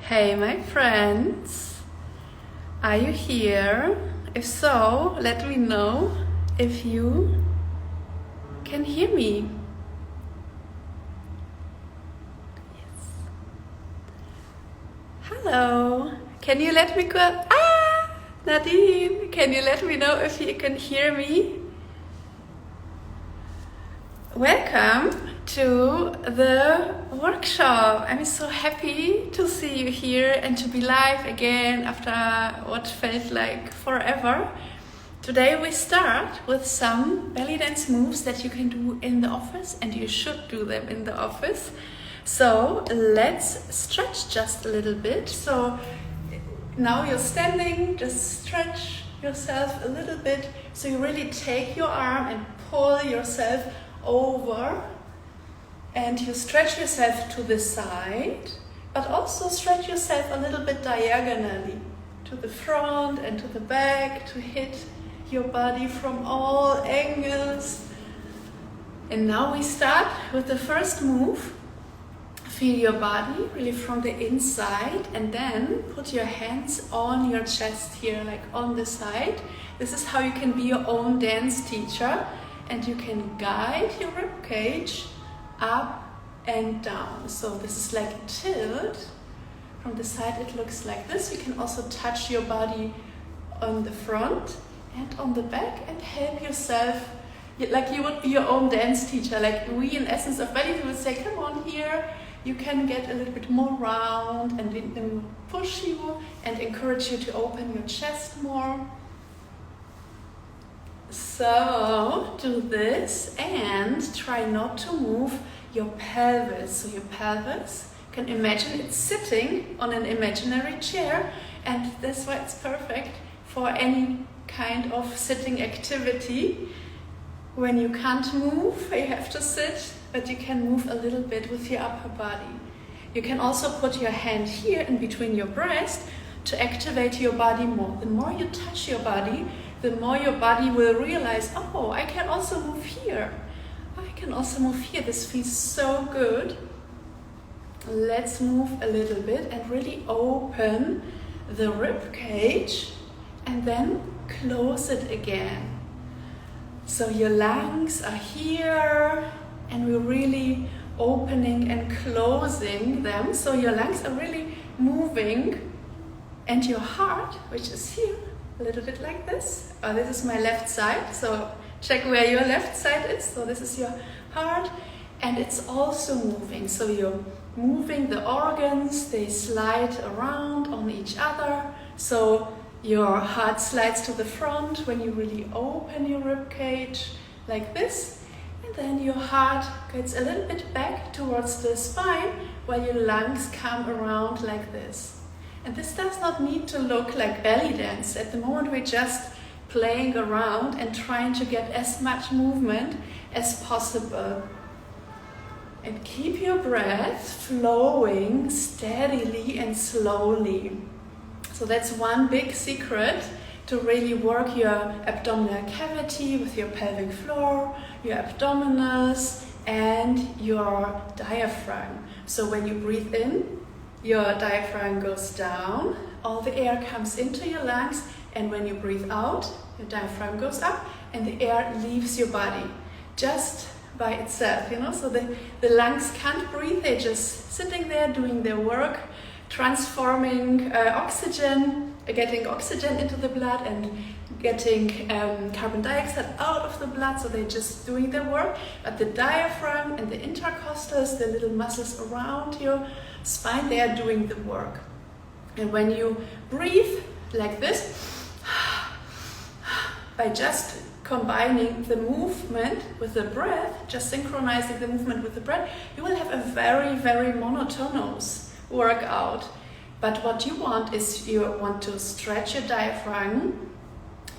Hey my friends, are you here? If so, let me know if you can hear me. Yes. Hello, can you let me go? Nadine, can you let me know if you can hear me? Welcome to the workshop. I'm so happy to see you here and to be live again after what felt like forever. Today we start with some belly dance moves that you can do in the office, and you should do them in the office. So let's stretch just a little bit. So now you're standing, just stretch yourself a little bit. So you really take your arm and pull yourself over, and you stretch yourself to the side, but also stretch yourself a little bit diagonally to the front and to the back to hit your body from all angles. And now we start with the first move. Feel your body really from the inside, and then put your hands on your chest here, like on the side. This is how you can be your own dance teacher. And you can guide your rib cage up and down. So this is like a tilt. From the side it looks like this. You can also touch your body on the front and on the back and help yourself, like you would be your own dance teacher. Like we in Essence of Belly would say, come on here, you can get a little bit more round, and then we push you and encourage you to open your chest more. So do this and try not to move your pelvis. So your pelvis, you can imagine it's sitting on an imaginary chair, and that's why it's perfect for any kind of sitting activity. When you can't move, you have to sit, but you can move a little bit with your upper body. You can also put your hand here in between your breast to activate your body more. The more you touch your body, the more your body will realize, oh, I can also move here. I can also move here. This feels so good. Let's move a little bit and really open the rib cage and then close it again. So your lungs are here, and we're really opening and closing them. So your lungs are really moving, and your heart, which is here, a little bit like this. This is my left side, so check where your left side is. So this is your heart, and it's also moving. So you're moving the organs, they slide around on each other. So your heart slides to the front when you really open your rib cage like this. And then your heart gets a little bit back towards the spine while your lungs come around like this. And this does not need to look like belly dance. At the moment we're just playing around and trying to get as much movement as possible. And keep your breath flowing steadily and slowly. So that's one big secret to really work your abdominal cavity with your pelvic floor, your abdominals, and your diaphragm. So when you breathe in, your diaphragm goes down, all the air comes into your lungs, and when you breathe out, your diaphragm goes up and the air leaves your body just by itself, So the lungs can't breathe, they're just sitting there doing their work, transforming oxygen, getting oxygen into the blood and getting carbon dioxide out of the blood, so they're just doing their work. But the diaphragm and the intercostals, the little muscles around your spine, they are doing the work. And when you breathe like this, by just combining the movement with the breath, just synchronizing the movement with the breath, you will have a very, very monotonous workout. But what you want is you want to stretch your diaphragm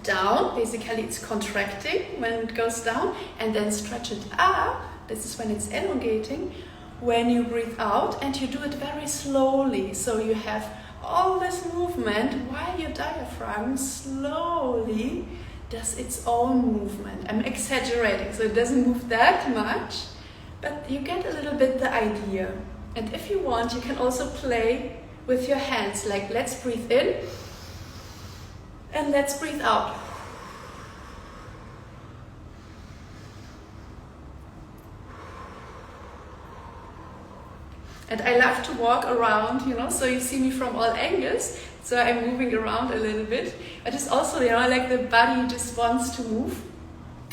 down. Basically it's contracting when it goes down, and then stretch it up. This is when it's elongating when you breathe out, and you do it very slowly. So you have all this movement while your diaphragm slowly does its own movement. I'm exaggerating, so it doesn't move that much, but you get a little bit the idea. And if you want, you can also play with your hands. Like, let's breathe in and let's breathe out. And I love to walk around, you know, so you see me from all angles. So I'm moving around a little bit. But it's also, you know, like the body just wants to move.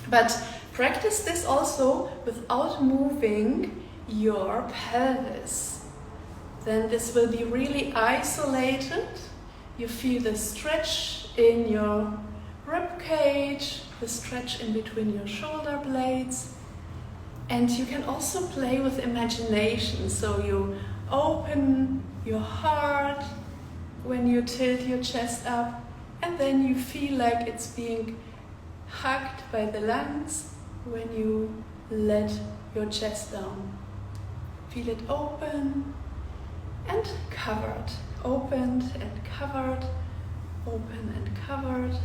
But practice this also without moving your pelvis. Then this will be really isolated. You feel the stretch in your rib cage, the stretch in between your shoulder blades. And you can also play with imagination. So you open your heart when you tilt your chest up, and then you feel like it's being hugged by the lungs when you let your chest down. Feel it open and covered, opened and covered, open and covered.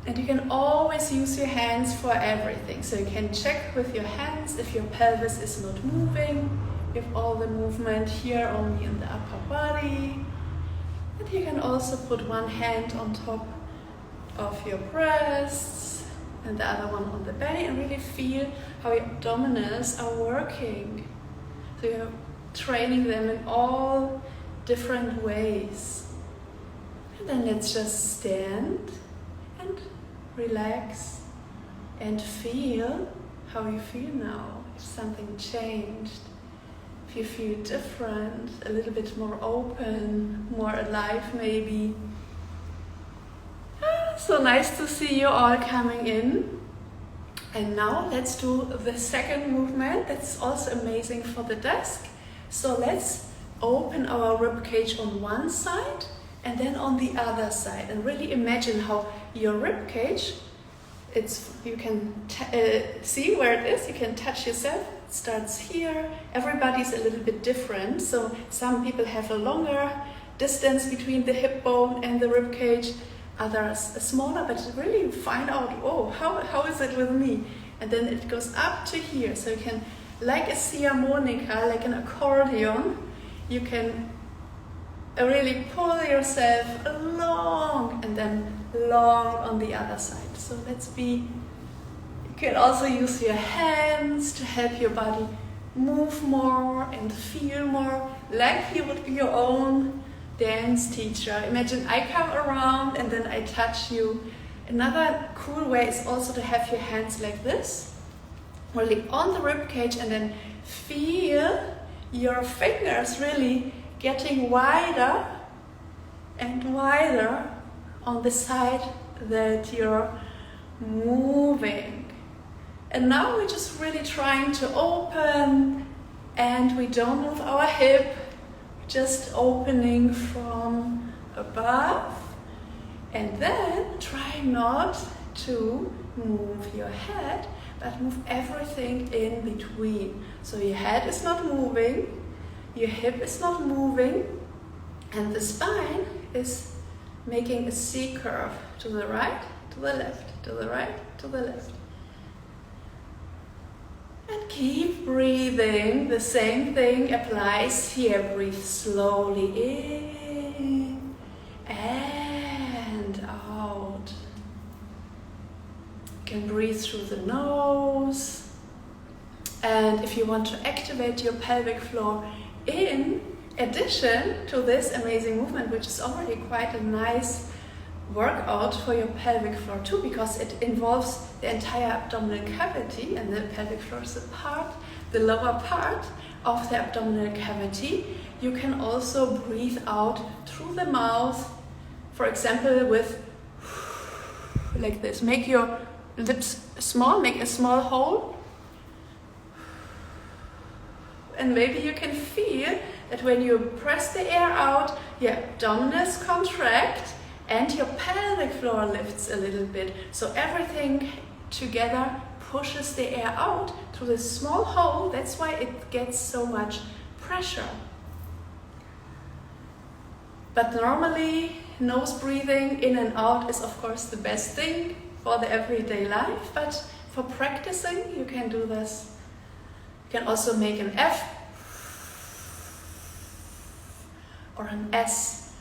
And you can always use your hands for everything. So you can check with your hands if your pelvis is not moving, if all the movement here only in the upper body. And you can also put one hand on top of your breasts and the other one on the belly, and really feel how your abdominals are working. So you're training them in all different ways. And then let's just stand and relax and feel how you feel now. If something changed, if you feel different, a little bit more open, more alive maybe. So nice to see you all coming in. And now let's do the second movement. That's also amazing for the desk. So let's open our rib cage on one side and then on the other side, and really imagine how your rib cage, you can see where it is, you can touch yourself. It starts here. Everybody's a little bit different, so some people have a longer distance between the hip bone and the rib cage, others a smaller, but really find out, oh, how is it with me? And then it goes up to here, so you can, like a harmonica, like an accordion, you can really pull yourself along and then long on the other side. So you can also use your hands to help your body move more and feel more like you would be your own dance teacher. Imagine I come around and then I touch you. Another cool way is also to have your hands like this, really on the rib cage, and then feel your fingers really getting wider and wider on the side that you're moving. And now we're just really trying to open, and we don't move our hip, just opening from above. And then try not to move your head, but move everything in between. So your head is not moving, your hip is not moving, and the spine is making a C curve to the right, to the left, to the right, to the left. And keep breathing. The same thing applies here. Breathe slowly in and out. You can breathe through the nose. And if you want to activate your pelvic floor in addition to this amazing movement, which is already quite a nice workout for your pelvic floor too, because it involves the entire abdominal cavity, and the pelvic floor is the lower part of the abdominal cavity. You can also breathe out through the mouth, for example with like this. Make your lips small, make a small hole, and maybe you can feel that when you press the air out, your abdominals contract and your pelvic floor lifts a little bit. So everything together pushes the air out through this small hole. That's why it gets so much pressure. But normally, nose breathing in and out is of course the best thing for the everyday life, but for practicing, you can do this. You can also make an F or an S.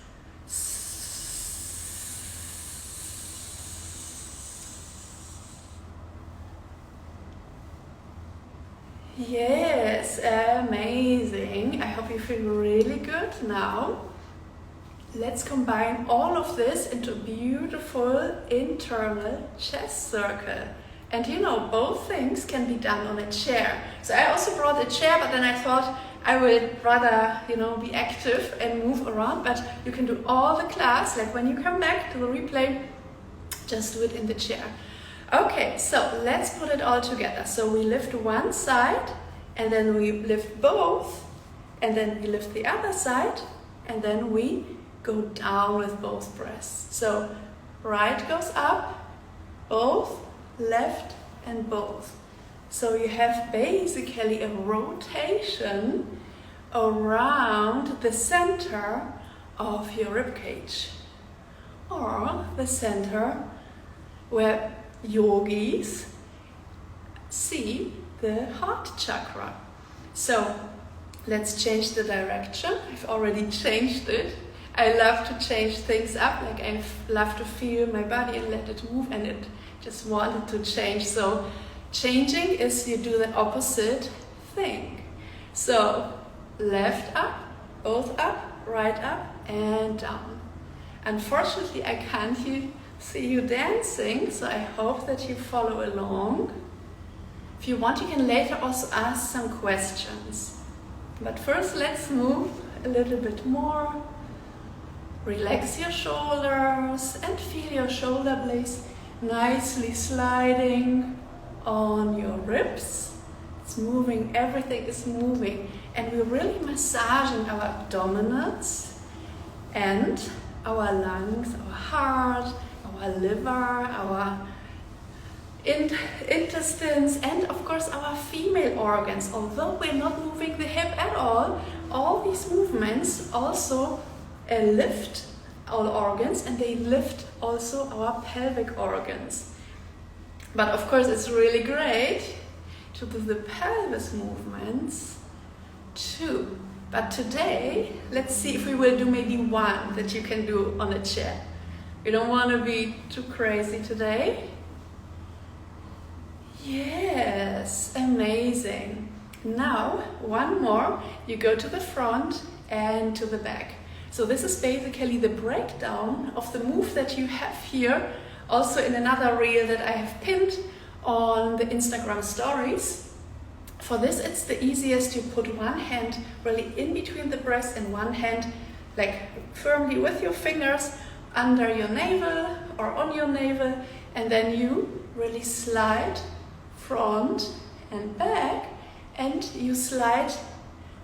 Yes, amazing. I hope you feel really good now. Let's combine all of this into a beautiful internal chest circle. And you know, both things can be done on a chair. So I also brought a chair, but then I thought I would rather, you know, be active and move around. But you can do all the class, like when you come back to the replay, just do it in the chair. Okay, so let's put it all together. So we lift one side, and then we lift both, and then we lift the other side, and then we go down with both breaths. So right goes up, both, left and both. So you have basically a rotation around the center of your ribcage, or the center where yogis see the heart chakra. So let's change the direction. I've already changed it. I love to change things up, like I love to feel my body and let it move, and it just wanted to change. So changing is you do the opposite thing. So left up, both up, right up and down. Unfortunately, I can't see you dancing, so I hope that you follow along. If you want, you can later also ask some questions. But first, let's move a little bit more. Relax your shoulders and feel your shoulder blades nicely sliding on your ribs. It's moving, everything is moving. And we're really massaging our abdominals and our lungs, our heart, our liver, our intestines, and of course our female organs. Although we're not moving the hip at all these movements also lift all organs, and they lift also our pelvic organs. But of course it's really great to do the pelvis movements too. But today, let's see if we will do maybe one that you can do on a chair. We don't want to be too crazy today. Yes, amazing. Now, one more. You go to the front and to the back. So this is basically the breakdown of the move that you have here, also in another reel that I have pinned on the Instagram stories. For this, it's the easiest to put one hand really in between the breast and one hand like firmly with your fingers under your navel or on your navel, and then you really slide front and back, and you slide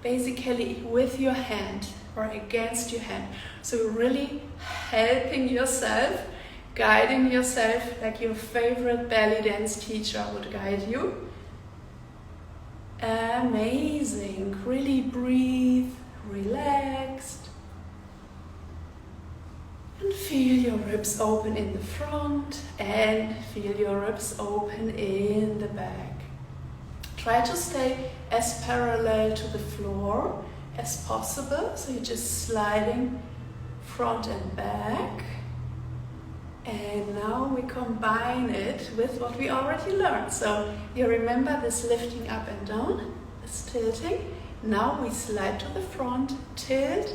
basically with your hand or against your hand. So you're really helping yourself, guiding yourself like your favorite belly dance teacher would guide you. Amazing. Really breathe, relaxed. And feel your ribs open in the front and feel your ribs open in the back. Try to stay as parallel to the floor as possible. So you're just sliding front and back. And now we combine it with what we already learned. So you remember this lifting up and down, this tilting. Now we slide to the front, tilt,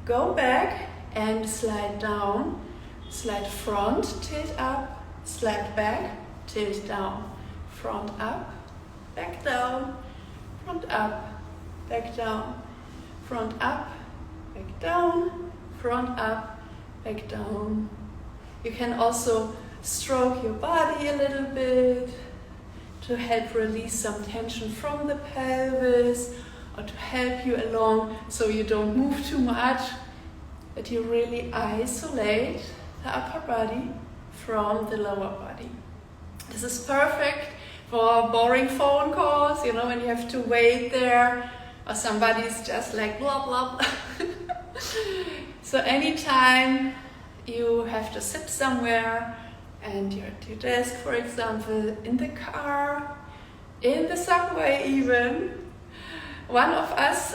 go back and slide down, slide front, tilt up, slide back, tilt down, front up, back down, front up, back down, front up, back down, front up, back down. You can also stroke your body a little bit to help release some tension from the pelvis, or to help you along so you don't move too much, but you really isolate the upper body from the lower body. This is perfect for boring phone calls, you know, when you have to wait there, or somebody's just like blah blah. So anytime you have to sit somewhere and you're at your desk, for example, in the car, in the subway even, One of us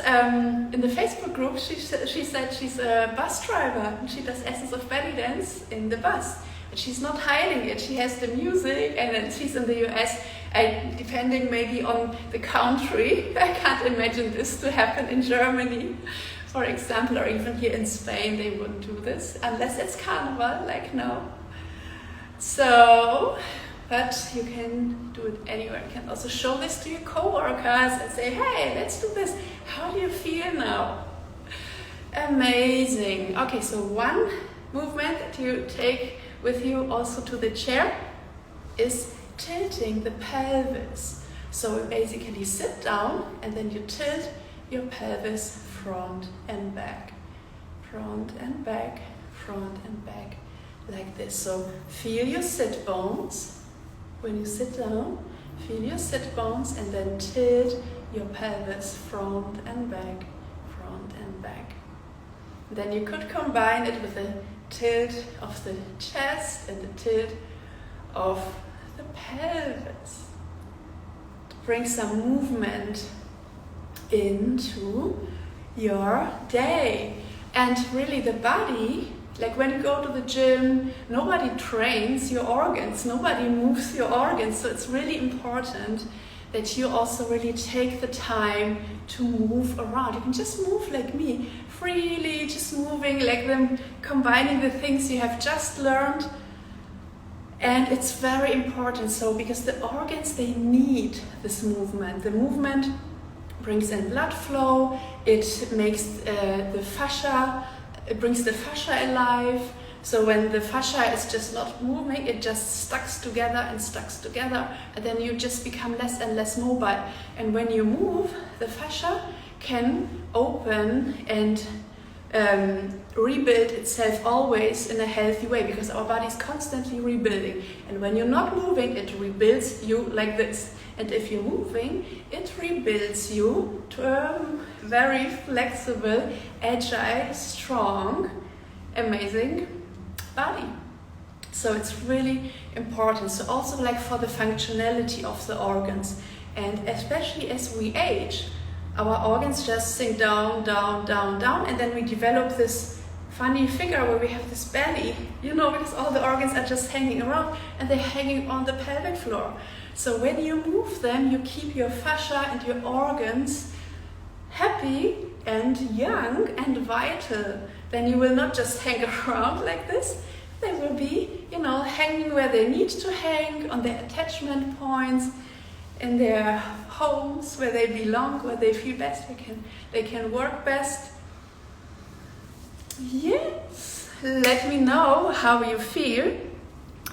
in the Facebook group, she said she's a bus driver and she does Essence of Belly Dance in the bus. And she's not hiding it. She has the music, and then she's in the US. Depending maybe on the country, I can't imagine this to happen in Germany, for example, or even here in Spain. They wouldn't do this unless it's carnival, like no. So, but you can do it anywhere. You can also show this to your co-workers and say, hey, let's do this. How do you feel now? Amazing. Okay, so one movement that you take with you also to the chair is tilting the pelvis. So you basically sit down and then you tilt your pelvis front and back, front and back, front and back, like this. So feel your sit bones. When you sit down, feel your sit bones and then tilt your pelvis front and back, front and back. Then you could combine it with a tilt of the chest and the tilt of the pelvis to bring some movement into your day. And really the body, like when you go to the gym, nobody trains your organs, nobody moves your organs, so it's really important that you also really take the time to move around. You can just move like me, freely, just moving like them, combining the things you have just learned. And it's very important, so because the organs, they need this movement. The movement brings in blood flow, it makes the fascia, it brings the fascia alive. So when the fascia is just not moving, it just stucks together, and then you just become less and less mobile. And when you move, the fascia can open and rebuild itself always in a healthy way, because our body is constantly rebuilding. And when you're not moving, it rebuilds you like this. And if you're moving, it rebuilds you to a very flexible, agile, strong, amazing body. So it's really important. So also like for the functionality of the organs, and especially as we age, our organs just sink down, down, down, down, and then we develop this funny figure where we have this belly, because all the organs are just hanging around and they're hanging on the pelvic floor. So when you move them, you keep your fascia and your organs happy and young and vital. Then you will not just hang around like this. They will be, hanging where they need to hang, on their attachment points, in their homes where they belong, where they feel best, they can work best. Yes, let me know how you feel.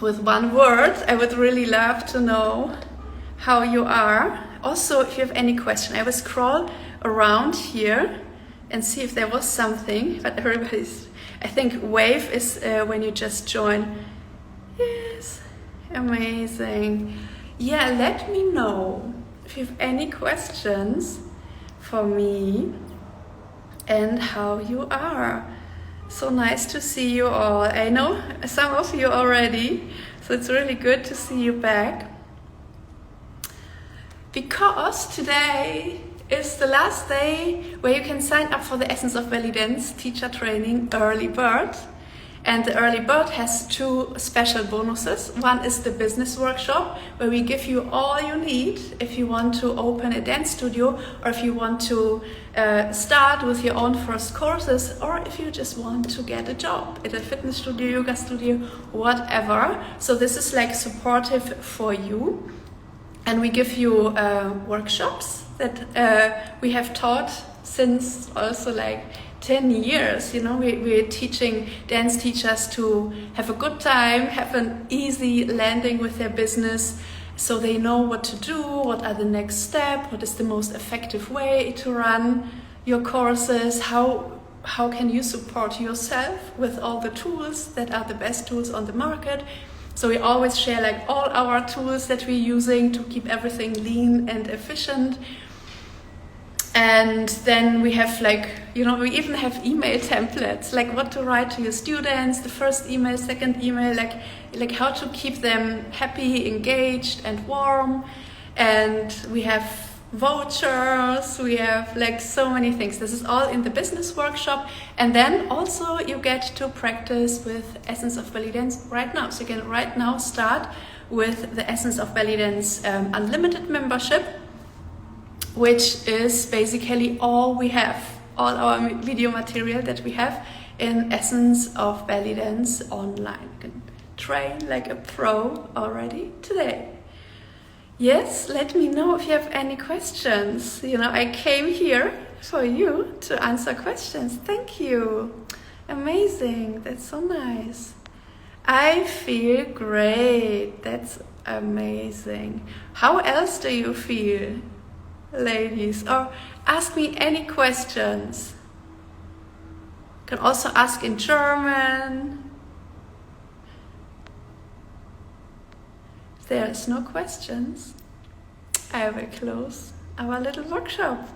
With one word, I would really love to know how you are. Also, if you have any question, I will scroll around here and see if there was something, but I think wave is when you just join. Yes, amazing. Yeah, let me know if you have any questions for me and how you are. So nice to see you all. I know some of you already, so it's really good to see you back. Because today is the last day where you can sign up for the Essence of Belly Dance teacher training early bird. And the early bird has two special bonuses. One is the business workshop, where we give you all you need if you want to open a dance studio, or if you want to start with your own first courses, or if you just want to get a job at a fitness studio, yoga studio, whatever. So this is like supportive for you. And we give you workshops that we have taught since also like 10 years, we're teaching dance teachers to have a good time, have an easy landing with their business, so they know what to do, what are the next steps, what is the most effective way to run your courses, how can you support yourself with all the tools that are the best tools on the market. So we always share like all our tools that we're using to keep everything lean and efficient. And then we have we even have email templates, like what to write to your students, the first email, second email, like how to keep them happy, engaged and warm. And we have vouchers, we have like so many things. This is all in the business workshop, and then also you get to practice with Essence of Belly Dance right now. So you can right now start with the Essence of Belly Dance Unlimited membership, which is basically all we have, all our video material that we have in Essence of Belly Dance online. You can train like a pro already today. Yes, let me know if you have any questions. You know, I came here for you to answer questions. Thank you. Amazing. That's so nice. I feel great. That's amazing. How else do you feel, ladies? Or ask me any questions. You can also ask in German. If there is no questions, I will close our little workshop.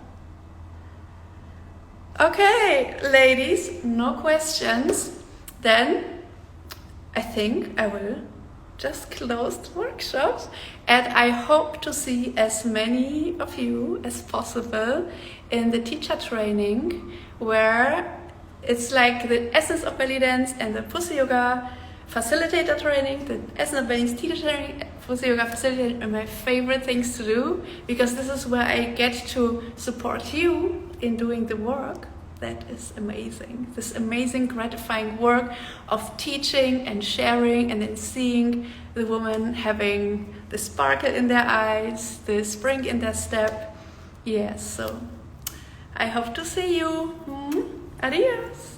Okay, ladies, no questions. Then I think I will just close the workshop, and I hope to see as many of you as possible in the teacher training, where it's like the Essence of Belly Dance and the Pussy Yoga facilitator training, the Essence of Belly Dance teacher training, Pussy Yoga facilitator are my favorite things to do, because this is where I get to support you in doing the work. That is amazing. This amazing, gratifying work of teaching and sharing, and then seeing the woman having the sparkle in their eyes, the spring in their step. Yes, so I hope to see you. Adios.